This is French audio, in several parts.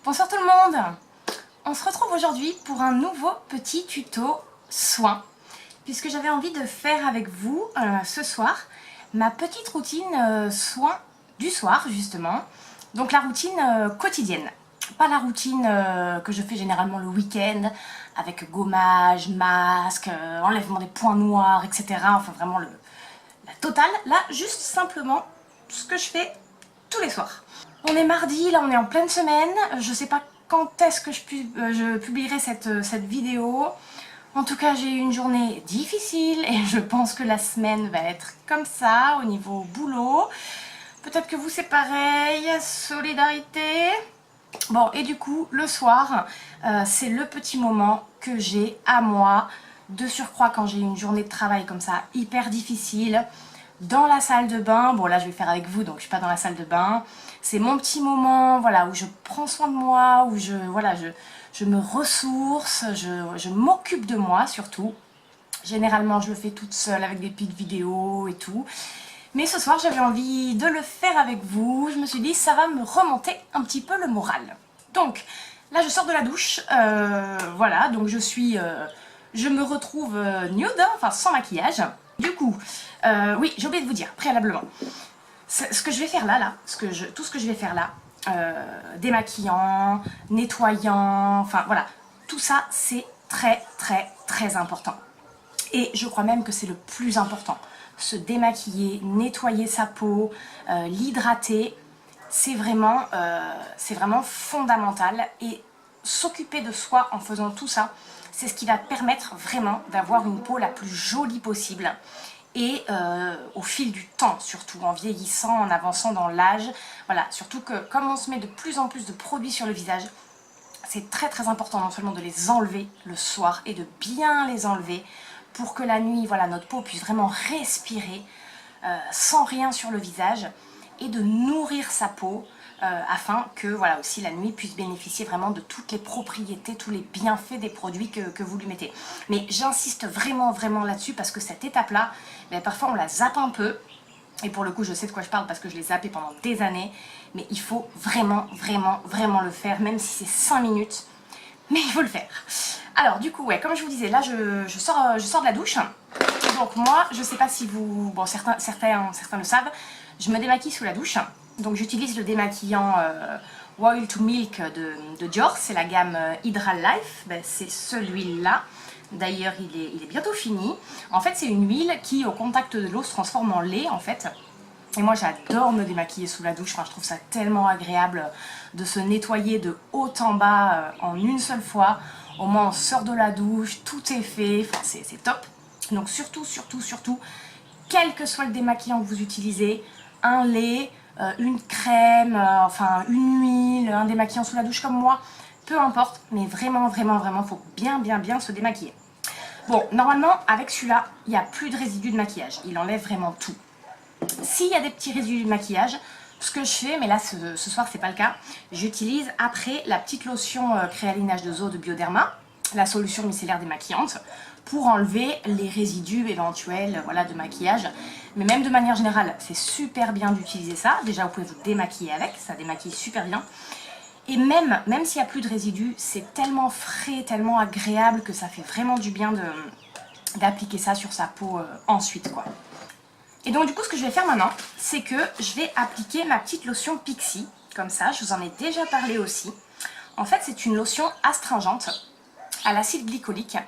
Bonsoir tout le monde. On se retrouve aujourd'hui pour un nouveau petit tuto soin, puisque j'avais envie de faire avec vous ce soir ma petite routine soin du soir justement, donc la routine quotidienne. Pas la routine que je fais généralement le week-end avec gommage, masque, enlèvement des points noirs, etc. Enfin vraiment la totale. Là, juste simplement ce que je fais tous les soirs. On est mardi, là on est en pleine semaine. Je sais pas quand est-ce que je publierai cette vidéo. En tout cas, j'ai eu une journée difficile et je pense que la semaine va être comme ça au niveau boulot. Peut-être que vous c'est pareil, solidarité. Bon, et du coup, le soir, c'est le petit moment que j'ai à moi, de surcroît quand j'ai une journée de travail comme ça, hyper difficile, dans la salle de bain. Bon, là, je vais faire avec vous, donc je suis pas dans la salle de bain. C'est mon petit moment, voilà, où je prends soin de moi, où je me ressource, je m'occupe de moi, surtout. Généralement, je le fais toute seule avec des petites vidéos et tout. Mais ce soir, j'avais envie de le faire avec vous. Je me suis dit, ça va me remonter un petit peu le moral. Donc, là, je sors de la douche. Voilà, donc je me retrouve nude, hein, enfin sans maquillage. Du coup, oui, j'ai oublié de vous dire, préalablement. Ce que je vais faire là, tout ce que je vais faire là, démaquillant, nettoyant, enfin voilà, tout ça, c'est très, très, très important. Et je crois même que c'est le plus important. Se démaquiller, nettoyer sa peau, l'hydrater, c'est vraiment fondamental. Et s'occuper de soi en faisant tout ça, c'est ce qui va permettre vraiment d'avoir une peau la plus jolie possible. Et au fil du temps, surtout en vieillissant, en avançant dans l'âge, voilà, surtout que comme on se met de plus en plus de produits sur le visage, c'est très très important non seulement de les enlever le soir et de bien les enlever pour que la nuit, voilà, notre peau puisse vraiment respirer sans rien sur le visage et de nourrir sa peau afin que voilà, aussi la nuit puisse bénéficier vraiment de toutes les propriétés, tous les bienfaits des produits que vous lui mettez. Mais j'insiste vraiment là-dessus parce que cette étape-là, parfois on la zappe un peu. Et pour le coup, je sais de quoi je parle parce que je l'ai zappé pendant des années. Mais il faut vraiment le faire, même si c'est 5 minutes. Mais il faut le faire. Alors du coup, ouais, comme je vous disais, là je sors de la douche. Donc moi, je sais pas si vous... Bon, certains le savent, je me démaquille sous la douche. Donc j'utilise le démaquillant Oil to Milk de Dior. C'est la gamme Hydral Life. Ben, c'est celui-là. D'ailleurs, il est bientôt fini. En fait, c'est une huile qui, au contact de l'eau, se transforme en lait, en fait. Et moi, j'adore me démaquiller sous la douche. Enfin, je trouve ça tellement agréable de se nettoyer de haut en bas en une seule fois. Au moins, on sort de la douche, tout est fait. Enfin, c'est top. Donc, surtout, quel que soit le démaquillant que vous utilisez, un lait, une crème, enfin, une huile, un démaquillant sous la douche comme moi, peu importe, mais vraiment, il faut bien se démaquiller. Bon, normalement, avec celui-là, il n'y a plus de résidus de maquillage. Il enlève vraiment tout. S'il y a des petits résidus de maquillage, ce que je fais, mais là, ce soir, c'est pas le cas, j'utilise après la petite lotion créaline H2O de Bioderma, la solution micellaire démaquillante, pour enlever les résidus éventuels, voilà, de maquillage. Mais même de manière générale, c'est super bien d'utiliser ça. Déjà, vous pouvez vous démaquiller avec, ça démaquille super bien. Et même s'il n'y a plus de résidus, c'est tellement frais, tellement agréable que ça fait vraiment du bien d'appliquer ça sur sa peau ensuite, quoi. Et donc du coup, ce que je vais faire maintenant, c'est que je vais appliquer ma petite lotion Pixi, comme ça, je vous en ai déjà parlé aussi. En fait, c'est une lotion astringente à l'acide glycolique,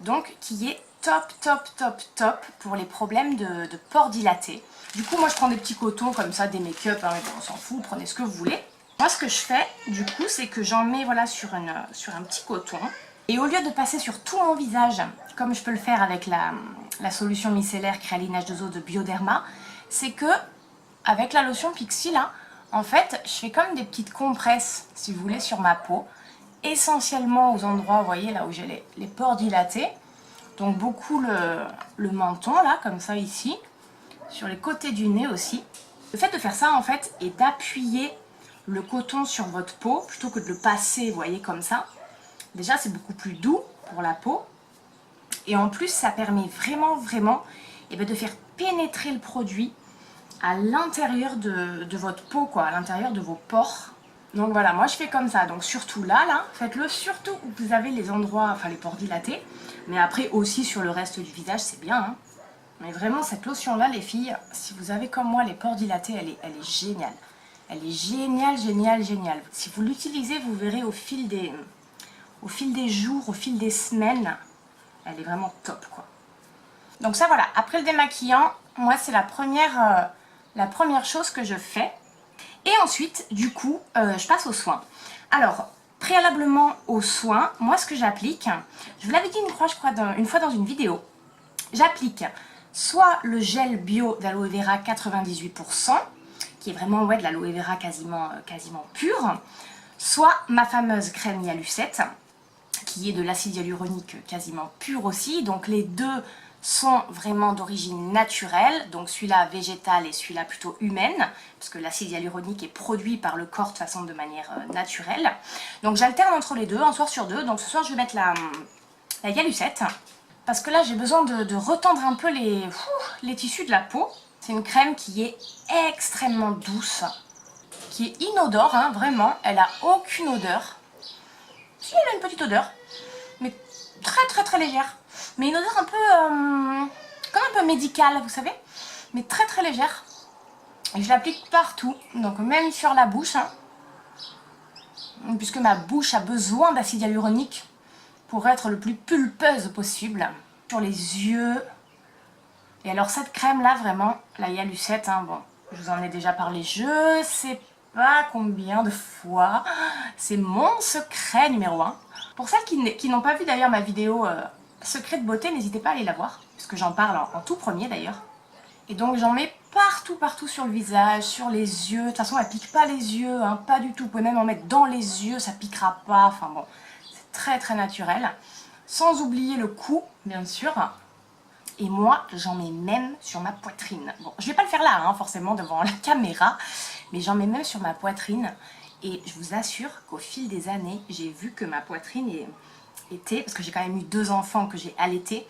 donc qui est top pour les problèmes de pores dilatés. Du coup, moi je prends des petits cotons comme ça, des make-up, hein, on s'en fout, prenez ce que vous voulez. Moi, ce que je fais, du coup, c'est que j'en mets voilà, sur un petit coton. Et au lieu de passer sur tout mon visage, comme je peux le faire avec la solution micellaire créaline H2O de Bioderma, c'est que, avec la lotion Pixi, là, en fait, je fais comme des petites compresses, si vous voulez, sur ma peau. Essentiellement aux endroits, vous voyez, là où j'ai les pores dilatés. Donc, beaucoup le menton, là, comme ça, ici. Sur les côtés du nez aussi. Le fait de faire ça, en fait, et d'appuyer le coton sur votre peau, plutôt que de le passer, vous voyez, comme ça. Déjà, c'est beaucoup plus doux pour la peau. Et en plus, ça permet vraiment de faire pénétrer le produit à l'intérieur de votre peau, quoi, à l'intérieur de vos pores. Donc voilà, moi je fais comme ça, donc surtout là, faites-le surtout où vous avez les endroits, enfin les pores dilatés, mais après aussi sur le reste du visage, c'est bien, hein. Mais vraiment, cette lotion-là, les filles, si vous avez comme moi les pores dilatés, elle est géniale. Elle est géniale, géniale, géniale. Si vous l'utilisez, vous verrez au fil des jours, au fil des semaines, elle est vraiment top, quoi. Donc ça, voilà, après le démaquillant, moi c'est la première chose que je fais. Et ensuite, du coup, je passe aux soins. Alors, préalablement aux soins, moi ce que j'applique, je vous l'avais dit une fois dans une vidéo, j'applique soit le gel bio d'aloe vera 98%, qui est vraiment de l'aloe vera quasiment pure, soit ma fameuse crème Hyalucette, qui est de l'acide hyaluronique quasiment pur aussi. Donc les deux sont vraiment d'origine naturelle, donc celui-là végétal et celui-là plutôt humaine, parce que l'acide hyaluronique est produit par le corps de manière naturelle. Donc j'alterne entre les deux, un soir sur deux. Donc ce soir je vais mettre la Hyalucette, parce que là j'ai besoin de retendre un peu les tissus de la peau. C'est une crème qui est extrêmement douce, qui est inodore, hein, vraiment, elle a aucune odeur. Si, elle a une petite odeur, mais très légère. Mais une odeur un peu, comme un peu médicale, vous savez, mais très légère. Et je l'applique partout, donc même sur la bouche, hein, puisque ma bouche a besoin d'acide hyaluronique pour être le plus pulpeuse possible. Sur les yeux. Et alors cette crème là, vraiment, la Hyalucette, hein, bon, je vous en ai déjà parlé, je sais pas combien de fois, c'est mon secret numéro 1. Pour celles qui n'ont pas vu d'ailleurs ma vidéo secret de beauté, n'hésitez pas à aller la voir, puisque j'en parle en tout premier d'ailleurs. Et donc j'en mets partout sur le visage, sur les yeux. De toute façon elle pique pas les yeux, hein, pas du tout. Vous pouvez même en mettre dans les yeux, ça piquera pas. Enfin bon, c'est très naturel. Sans oublier le cou, bien sûr. Et moi, j'en mets même sur ma poitrine. Bon, je vais pas le faire là, hein, forcément, devant la caméra. Mais j'en mets même sur ma poitrine. Et je vous assure qu'au fil des années, j'ai vu que ma poitrine était, parce que j'ai quand même eu 2 enfants que j'ai allaités,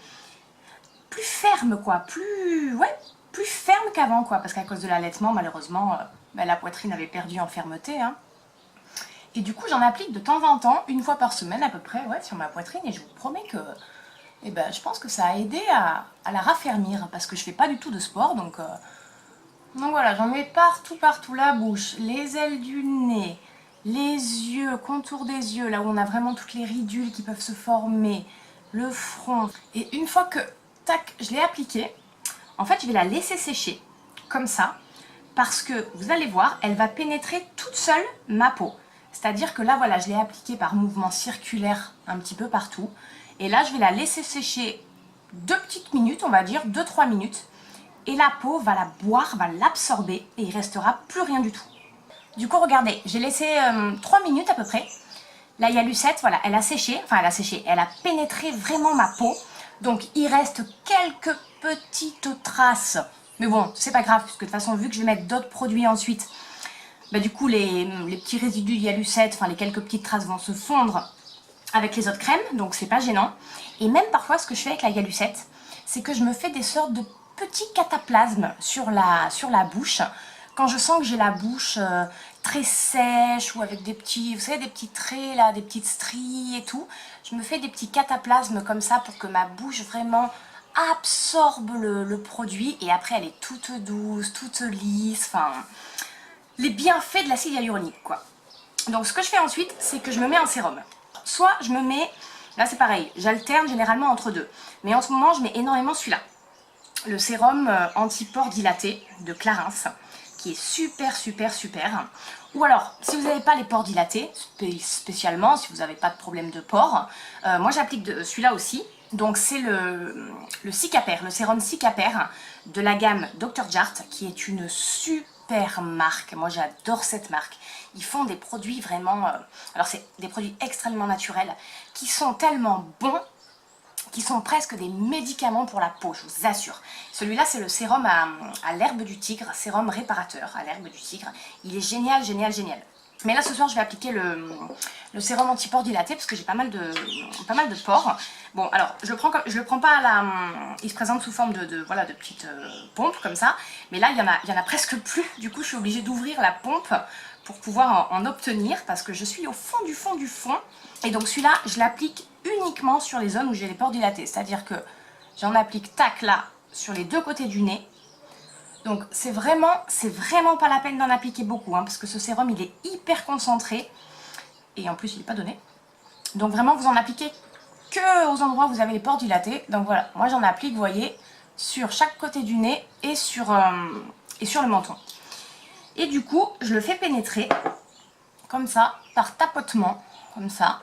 plus ferme, quoi. Plus ferme qu'avant, quoi. Parce qu'à cause de l'allaitement, malheureusement, la poitrine avait perdu en fermeté, hein. Et du coup, j'en applique de temps en temps, 1 fois par semaine à peu près, sur ma poitrine. Et je vous promets que... je pense que ça a aidé à la raffermir, parce que je fais pas du tout de sport, donc voilà, j'en mets partout, la bouche, les ailes du nez, les yeux, contour des yeux, là où on a vraiment toutes les ridules qui peuvent se former, le front. Et une fois que, tac, je l'ai appliquée, en fait je vais la laisser sécher, comme ça, parce que vous allez voir, elle va pénétrer toute seule ma peau. C'est-à-dire que là, voilà, je l'ai appliquée par mouvement circulaire un petit peu partout. Et là, je vais la laisser sécher 2 petites minutes, on va dire, 2-3 minutes. Et la peau va la boire, va l'absorber et il ne restera plus rien du tout. Du coup, regardez, j'ai laissé 3 minutes à peu près. La Hyalucette, voilà, elle a séché, elle a pénétré vraiment ma peau. Donc, il reste quelques petites traces. Mais bon, c'est pas grave, puisque de toute façon, vu que je vais mettre d'autres produits ensuite, du coup, les petits résidus Hyalucette, les quelques petites traces vont se fondre avec les autres crèmes, donc c'est pas gênant. Et même parfois, ce que je fais avec la Hyalucette, c'est que je me fais des sortes de petits cataplasmes sur la bouche. Quand je sens que j'ai la bouche très sèche ou avec des petits, vous savez, des petits traits là, des petites stries et tout, je me fais des petits cataplasmes comme ça pour que ma bouche vraiment absorbe le produit. Et après, elle est toute douce, toute lisse, enfin... les bienfaits de l'acide hyaluronique, quoi. Donc ce que je fais ensuite, c'est que je me mets un sérum. Soit je me mets, là c'est pareil, j'alterne généralement entre deux. Mais en ce moment, je mets énormément celui-là. Le sérum anti-pores dilaté de Clarins, qui est super. Ou alors, si vous n'avez pas les pores dilatés, spécialement, si vous n'avez pas de problème de pores, moi j'applique celui-là aussi. Donc c'est le Cicapair, le sérum Cicapair de la gamme Dr. Jart, qui est une super marque. Moi j'adore cette marque. Ils font des produits vraiment... alors c'est des produits extrêmement naturels, qui sont tellement bons, qui sont presque des médicaments pour la peau, je vous assure. Celui-là, c'est le sérum à l'herbe du tigre, sérum réparateur à l'herbe du tigre. Il est génial. Mais là ce soir je vais appliquer le sérum anti-pores dilaté parce que j'ai pas mal de pores. Bon alors je le prends pas à la... Il se présente sous forme voilà, de petites pompes comme ça. Mais là il y en a presque plus. Du coup je suis obligée d'ouvrir la pompe pour pouvoir en obtenir parce que je suis au fond du fond du fond. Et donc celui-là je l'applique uniquement sur les zones où j'ai les pores dilatés. C'est-à-dire que j'en applique tac là sur les deux côtés du nez. Donc c'est vraiment pas la peine d'en appliquer beaucoup parce que ce sérum il est hyper concentré et en plus il n'est pas donné. Donc vraiment vous en appliquez que aux endroits où vous avez les pores dilatés. Donc voilà, moi j'en applique, vous voyez, sur chaque côté du nez et sur le menton. Et du coup je le fais pénétrer comme ça, par tapotement, comme ça.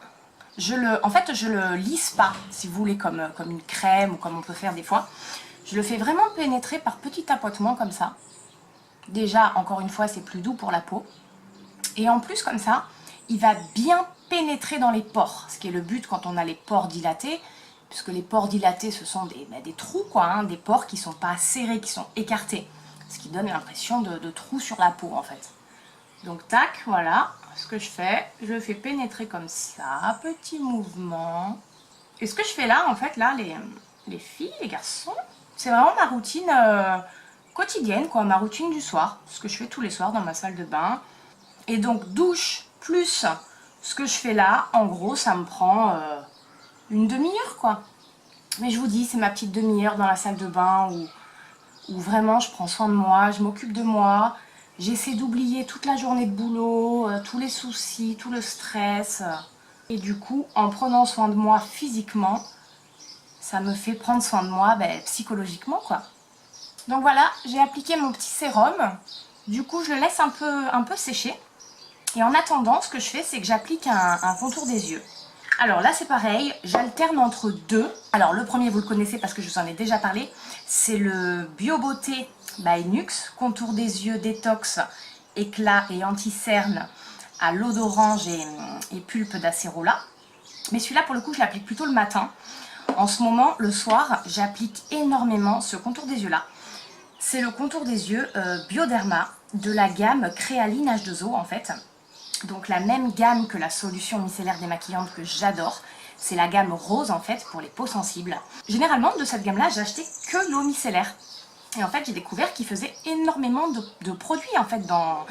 En fait je le lisse pas, si vous voulez, comme une crème ou comme on peut faire des fois. Je le fais vraiment pénétrer par petits tapotements comme ça. Déjà, encore une fois, c'est plus doux pour la peau. Et en plus, comme ça, il va bien pénétrer dans les pores. Ce qui est le but quand on a les pores dilatés. Puisque les pores dilatés, ce sont des trous, quoi. Des pores qui ne sont pas serrés, qui sont écartés. Ce qui donne l'impression de trous sur la peau, en fait. Donc, tac, voilà. Ce que je fais, je le fais pénétrer comme ça. Petit mouvement. Et ce que je fais là, en fait, là, les filles, les garçons... C'est vraiment ma routine quotidienne, quoi, ma routine du soir. Ce que je fais tous les soirs dans ma salle de bain. Et donc douche plus ce que je fais là, en gros, ça me prend une demi-heure, quoi. Mais je vous dis, c'est ma petite demi-heure dans la salle de bain où vraiment je prends soin de moi, je m'occupe de moi. J'essaie d'oublier toute la journée de boulot, tous les soucis, tout le stress. Et du coup, en prenant soin de moi physiquement, ça me fait prendre soin de moi psychologiquement, quoi. Donc voilà, j'ai appliqué mon petit sérum. Du coup, je le laisse un peu sécher. Et en attendant, ce que je fais, c'est que j'applique un contour des yeux. Alors là, c'est pareil, j'alterne entre deux. Alors le premier, vous le connaissez parce que je vous en ai déjà parlé. C'est le Bio Beauté by Nuxe, contour des yeux détox, éclat et anti-cerne à l'eau d'orange et pulpe d'acérola. Mais celui-là, pour le coup, je l'applique plutôt le matin. En ce moment, le soir, j'applique énormément ce contour des yeux-là. C'est le contour des yeux Bioderma de la gamme Créaline H2O, en fait. Donc la même gamme que la solution micellaire démaquillante que j'adore. C'est la gamme rose, en fait, pour les peaux sensibles. Généralement, de cette gamme-là, j'achetais que l'eau micellaire. Et en fait, j'ai découvert qu'ils faisaient énormément de produits, en fait, dans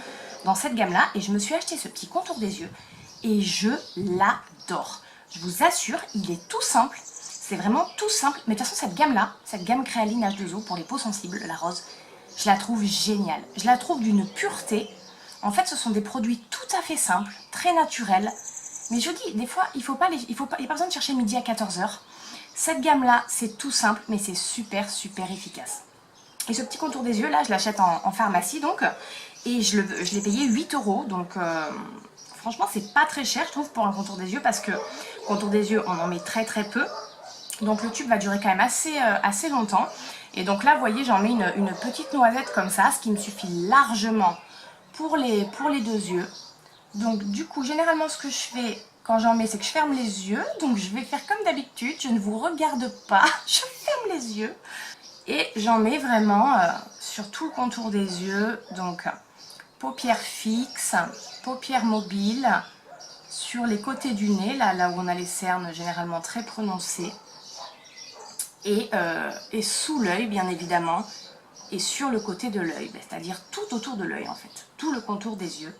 cette gamme-là. Et je me suis acheté ce petit contour des yeux. Et je l'adore. Je vous assure, il est tout simple. C'est vraiment tout simple, mais de toute façon cette gamme-là, cette gamme Créaline H2O pour les peaux sensibles, la rose, je la trouve géniale. Je la trouve d'une pureté. En fait, ce sont des produits tout à fait simples, très naturels. Mais je dis, des fois, il n'y a pas besoin de chercher midi à 14 h. Cette gamme-là, c'est tout simple, mais c'est super, super efficace. Et ce petit contour des yeux, là, je l'achète en pharmacie, donc, et je l'ai payé 8 €, donc... franchement, c'est pas très cher, je trouve, pour un contour des yeux, parce que contour des yeux, on en met très très peu. Donc le tube va durer quand même assez longtemps. Et donc là, vous voyez, j'en mets une petite noisette comme ça, ce qui me suffit largement pour les deux yeux. Donc du coup, généralement, ce que je fais quand j'en mets, c'est que je ferme les yeux. Donc je vais faire comme d'habitude, je ne vous regarde pas, je ferme les yeux. Et j'en mets vraiment sur tout le contour des yeux. Donc paupières fixes, paupières mobiles, sur les côtés du nez, là où on a les cernes généralement très prononcées. Et sous l'œil, bien évidemment, et sur le côté de l'œil, c'est-à-dire tout autour de l'œil, en fait, tout le contour des yeux.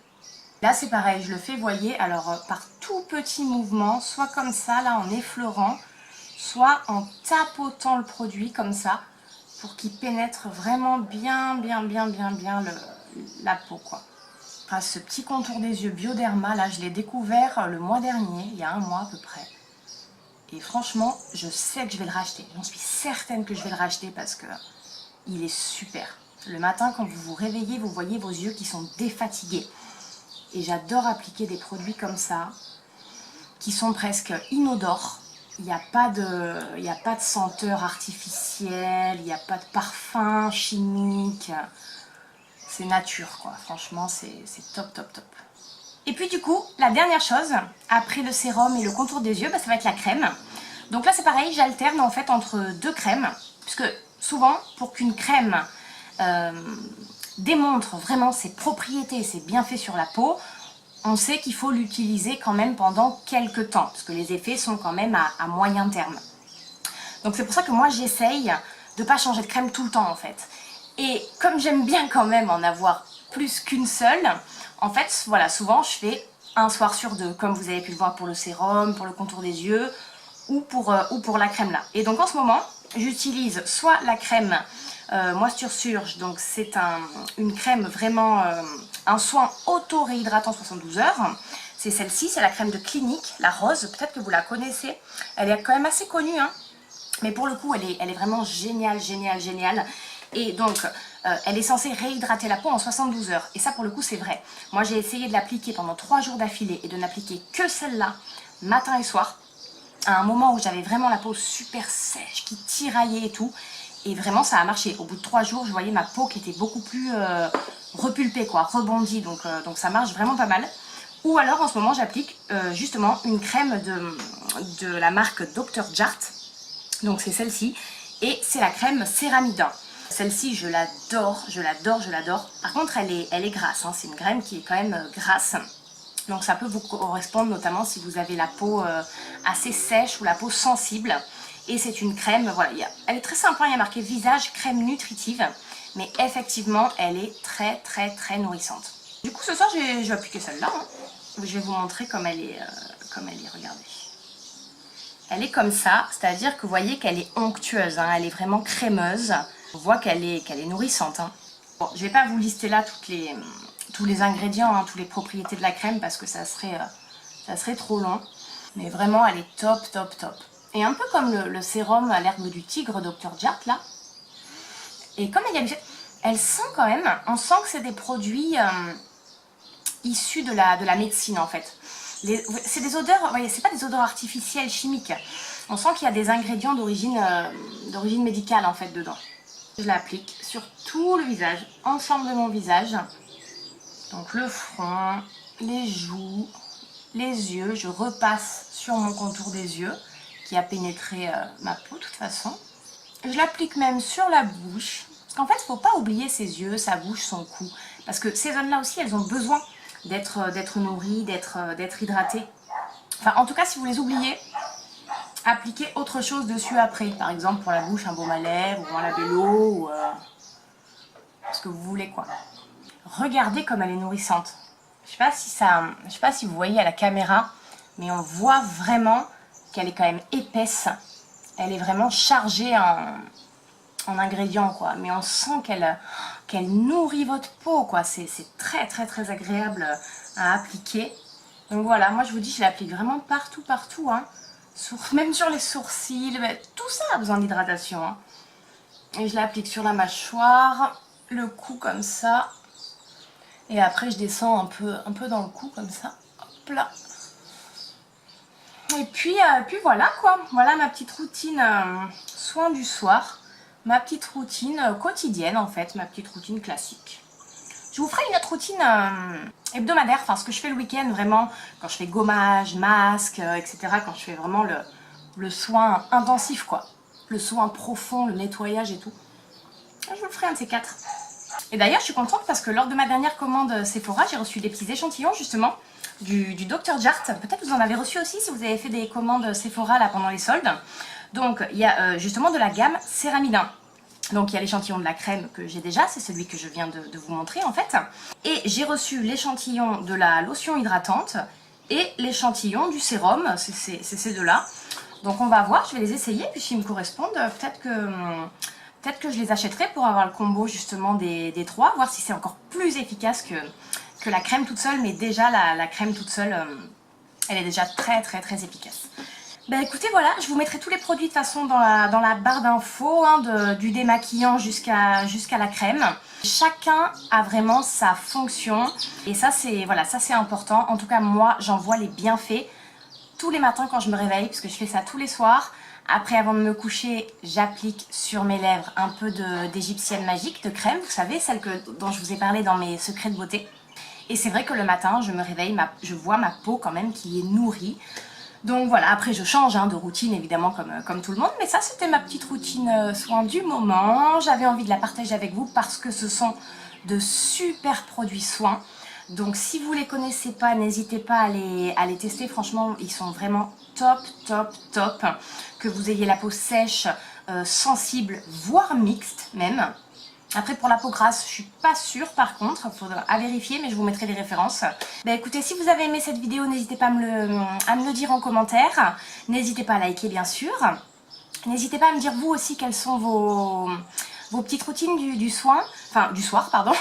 Là, c'est pareil, je le fais, voyez, alors par tout petit mouvement, soit comme ça, là, en effleurant, soit en tapotant le produit, comme ça, pour qu'il pénètre vraiment bien la peau, quoi. Ah, ce petit contour des yeux Bioderma, là, je l'ai découvert le mois dernier, il y a un mois à peu près. Et franchement, je sais que je vais le racheter. J'en suis certaine que je vais le racheter parce que il est super. Le matin, quand vous vous réveillez, vous voyez vos yeux qui sont défatigués. Et j'adore appliquer des produits comme ça, qui sont presque inodores. Il n'y a pas de senteur artificielle, il n'y a pas de parfum chimique. C'est nature, quoi. Franchement, c'est top, top, top. Et puis du coup, la dernière chose, après le sérum et le contour des yeux, ça va être la crème. Donc là c'est pareil, j'alterne en fait entre deux crèmes, puisque souvent pour qu'une crème démontre vraiment ses propriétés et ses bienfaits sur la peau, on sait qu'il faut l'utiliser quand même pendant quelques temps, parce que les effets sont quand même à moyen terme. Donc c'est pour ça que moi j'essaye de ne pas changer de crème tout le temps en fait. Et comme j'aime bien quand même en avoir plus qu'une seule, en fait voilà, souvent je fais un soir sur deux, comme vous avez pu le voir pour le sérum, pour le contour des yeux, ou pour la crème là. Et donc en ce moment, j'utilise soit la crème Moisture Surge, donc c'est une crème vraiment, un soin auto-réhydratant 72 heures. C'est celle-ci, c'est la crème de Clinique, la rose, peut-être que vous la connaissez. Elle est quand même assez connue, hein. Mais pour le coup, elle est vraiment géniale, géniale, géniale. Et donc, elle est censée réhydrater la peau en 72 heures. Et ça, pour le coup, c'est vrai. Moi, j'ai essayé de l'appliquer pendant 3 jours d'affilée et de n'appliquer que celle-là, matin et soir. À un moment où j'avais vraiment la peau super sèche, qui tiraillait et tout. Et vraiment, ça a marché. Au bout de 3 jours, je voyais ma peau qui était beaucoup plus repulpée, quoi, rebondie. Donc ça marche vraiment pas mal. Ou alors, en ce moment, j'applique justement une crème de la marque Dr. Jart'. Donc c'est celle-ci, et c'est la crème Céramidin. Celle-ci, je l'adore, je l'adore, je l'adore. Par contre, elle est grasse, hein. C'est une crème qui est quand même grasse. Donc ça peut vous correspondre, notamment si vous avez la peau assez sèche ou la peau sensible. Et c'est une crème, voilà, elle est très simple, hein, il y a marqué visage crème nutritive. Mais effectivement, elle est très très très nourrissante. Du coup, ce soir, je vais appliquer celle-là, hein. Je vais vous montrer comme elle est, regardez. Elle est comme ça, c'est-à-dire que vous voyez qu'elle est onctueuse, hein, elle est vraiment crémeuse. On voit qu'elle est nourrissante, hein. Bon, je ne vais pas vous lister là tous les ingrédients, hein, toutes les propriétés de la crème parce que ça serait trop long. Mais vraiment, elle est top, top, top. Et un peu comme le sérum à l'herbe du tigre Dr. Jart' là. Et comme elle sent quand même, on sent que c'est des produits issus de la médecine en fait. C'est des odeurs, vous voyez, c'est pas des odeurs artificielles, chimiques. On sent qu'il y a des ingrédients d'origine médicale en fait dedans. Je l'applique sur tout le visage, ensemble de mon visage. Donc le front, les joues, les yeux. Je repasse sur mon contour des yeux qui a pénétré ma peau de toute façon. Je l'applique même sur la bouche. Parce qu'en fait, il ne faut pas oublier ses yeux, sa bouche, son cou. Parce que ces zones-là aussi, elles ont besoin d'être nourries, d'être hydratées. Enfin, en tout cas, si vous les oubliez, appliquez autre chose dessus après. Par exemple, pour la bouche, un baume à lèvres, ou un labello, ou ce que vous voulez, quoi. Regardez comme elle est nourrissante. Je sais pas si vous voyez à la caméra, mais on voit vraiment qu'elle est quand même épaisse. Elle est vraiment chargée en ingrédients, quoi. Mais on sent qu'elle nourrit votre peau, quoi. C'est très très très agréable à appliquer. Donc voilà, moi je vous dis, je l'applique vraiment partout, partout, hein. Même sur les sourcils, tout ça a besoin d'hydratation, hein. Et je l'applique sur la mâchoire, le cou comme ça. Et après je descends un peu dans le cou comme ça. Hop là. Et puis voilà quoi. Voilà ma petite routine soin du soir. Ma petite routine quotidienne en fait. Ma petite routine classique. Je vous ferai une autre routine hebdomadaire. Enfin ce que je fais le week-end vraiment. Quand je fais gommage, masque, etc. Quand je fais vraiment le soin intensif quoi. Le soin profond, le nettoyage et tout. Je vous le ferai un de ces quatre. Et d'ailleurs, je suis contente parce que lors de ma dernière commande Sephora, j'ai reçu des petits échantillons justement du Dr. Jart'. Peut-être que vous en avez reçu aussi si vous avez fait des commandes Sephora là pendant les soldes. Donc, il y a justement de la gamme Céramidin. Donc, il y a l'échantillon de la crème que j'ai déjà, c'est celui que je viens de vous montrer en fait. Et j'ai reçu l'échantillon de la lotion hydratante et l'échantillon du sérum, c'est ces deux-là. Donc, on va voir, je vais les essayer, puis s'ils me correspondent, peut-être que je les achèterai pour avoir le combo justement des trois, voir si c'est encore plus efficace que la crème toute seule. Mais déjà la crème toute seule, elle est déjà très très très efficace. Ben écoutez voilà, je vous mettrai tous les produits de toute façon dans la barre d'infos, hein, du démaquillant jusqu'à la crème. Chacun a vraiment sa fonction et ça c'est voilà, ça c'est important. En tout cas moi j'en vois les bienfaits tous les matins quand je me réveille, parce que je fais ça tous les soirs. Après, avant de me coucher, j'applique sur mes lèvres un peu d'égyptienne magique, de crème, vous savez, celle dont je vous ai parlé dans mes secrets de beauté. Et c'est vrai que le matin, je me réveille, je vois ma peau quand même qui est nourrie. Donc voilà, après je change hein, de routine évidemment comme tout le monde, mais ça c'était ma petite routine soin du moment. J'avais envie de la partager avec vous parce que ce sont de super produits soins. Donc si vous les connaissez pas, n'hésitez pas à les tester. Franchement, ils sont vraiment top, top, top. Que vous ayez la peau sèche, sensible, voire mixte même. Après pour la peau grasse, je suis pas sûre par contre, il faudra à vérifier, mais je vous mettrai les références. Bah écoutez, si vous avez aimé cette vidéo, n'hésitez pas à me le dire en commentaire. N'hésitez pas à liker bien sûr. N'hésitez pas à me dire vous aussi quelles sont vos petites routines du soin, enfin du soir pardon,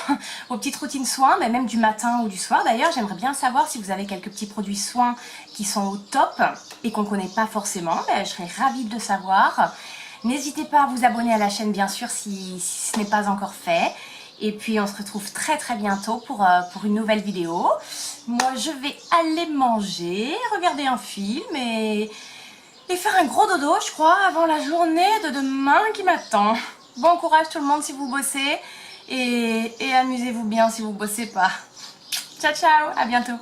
vos petites routines soins, mais même du matin ou du soir d'ailleurs. J'aimerais bien savoir si vous avez quelques petits produits soins qui sont au top et qu'on ne connaît pas forcément. Je serais ravie de le savoir. N'hésitez pas à vous abonner à la chaîne bien sûr si ce n'est pas encore fait. Et puis on se retrouve très très bientôt pour une nouvelle vidéo. Moi je vais aller manger, regarder un film et faire un gros dodo je crois avant la journée de demain qui m'attend. Bon courage tout le monde si vous bossez et amusez-vous bien si vous bossez pas. Ciao ciao, à bientôt.